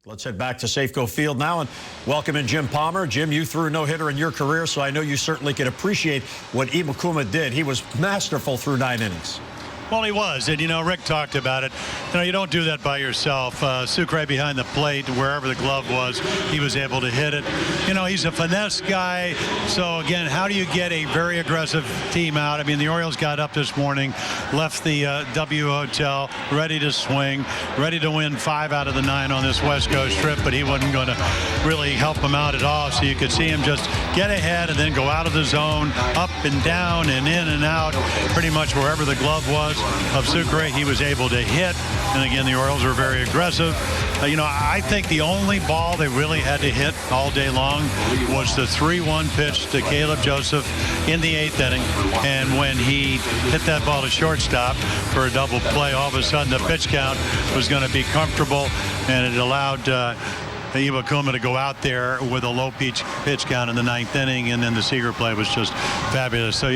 Let's head back to Safeco Field now and welcome in Jim Palmer. Jim, you threw a no-hitter in your career, so I know you certainly can appreciate what Iwakuma did. He was masterful through 9 innings. Well, he was, and Rick talked about it. You don't do that by yourself. Sucre behind the plate, wherever the glove was, he was able to hit it. He's a finesse guy. So again, how do you get a very aggressive team out? I mean, the Orioles got up this morning, left the W Hotel, ready to swing, ready to win 5 out of the 9 on this West Coast trip, but he wasn't going to really help them out at all. So you could see him just get ahead and then go out of the zone, up and down and in and out, pretty much wherever the glove was of Sucre, he was able to hit. And again, the Orioles were very aggressive. I think the only ball they really had to hit all day long was the 3-1 pitch to Caleb Joseph in the 8th inning. And when he hit that ball to shortstop for a double play, all of a sudden the pitch count was going to be comfortable, and it allowed Iwakuma to go out there with a low pitch count in the 9th inning, and then the Seager play was just fabulous. So,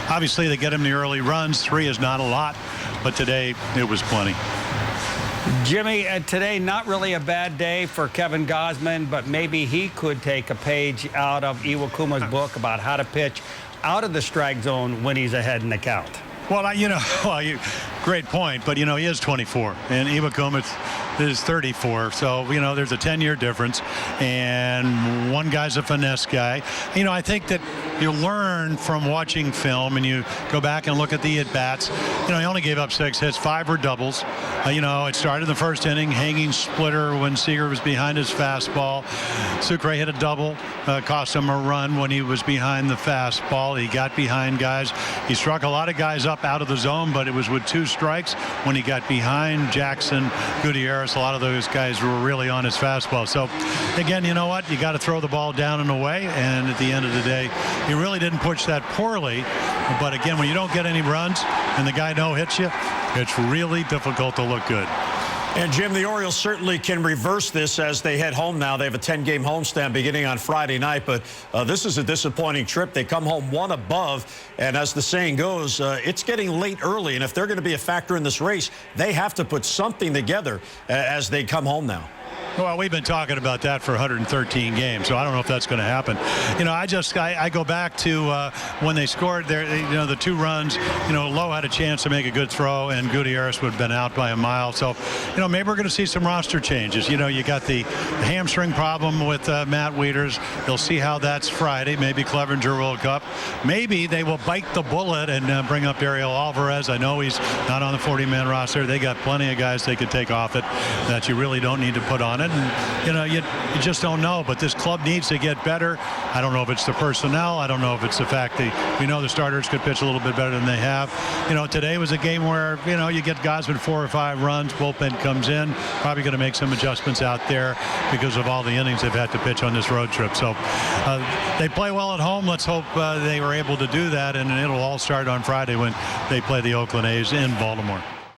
obviously they get him the early runs. 3 is not a lot, but today it was plenty. Jimmy, today not really a bad day for Kevin Gausman, but maybe he could take a page out of Iwakuma's book about how to pitch out of the strike zone when he's ahead in the count. Well, great point, but, he is 24, and Iwakuma is 34, so, there's a 10-year difference, and one guy's a finesse guy. I think that you learn from watching film, and you go back and look at the at-bats. He only gave up 6 hits, 5 were doubles. It started in the first inning, hanging splitter when Seager was behind his fastball. Sucre hit a double, cost him a run when he was behind the fastball. He got behind guys. He struck a lot of guys up out of the zone, but it was with 2 strikes when he got behind Jackson, Gutierrez. A lot of those guys were really on his fastball. So, again, you know what? You got to throw the ball down and away, and at the end of the day, he really didn't push that poorly. But, again, when you don't get any runs and the guy hits you, it's really difficult to look good. And, Jim, the Orioles certainly can reverse this as they head home now. They have a 10-game homestand beginning on Friday night, but this is a disappointing trip. They come home 1 above, and as the saying goes, it's getting late early, and if they're going to be a factor in this race, they have to put something together as they come home now. Well, we've been talking about that for 113 games, so I don't know if that's going to happen. I go back to when they scored there, the 2 runs. Lowe had a chance to make a good throw, and Gutierrez would have been out by a mile. So, maybe we're going to see some roster changes. You got the hamstring problem with Matt Wieters. They'll see how that's Friday. Maybe Clevenger will Cup. Maybe they will bite the bullet and bring up Ariel Alvarez. I know he's not on the 40-man roster. They got plenty of guys they could take off it that you really don't need to put on it. And, you just don't know. But this club needs to get better. I don't know if it's the personnel. I don't know if it's the fact that we know the starters could pitch a little bit better than they have. Today was a game where, you get Gausman 4 or 5 runs. Bullpen comes in. Probably going to make some adjustments out there because of all the innings they've had to pitch on this road trip. So they play well at home. Let's hope they were able to do that. And it'll all start on Friday when they play the Oakland A's in Baltimore.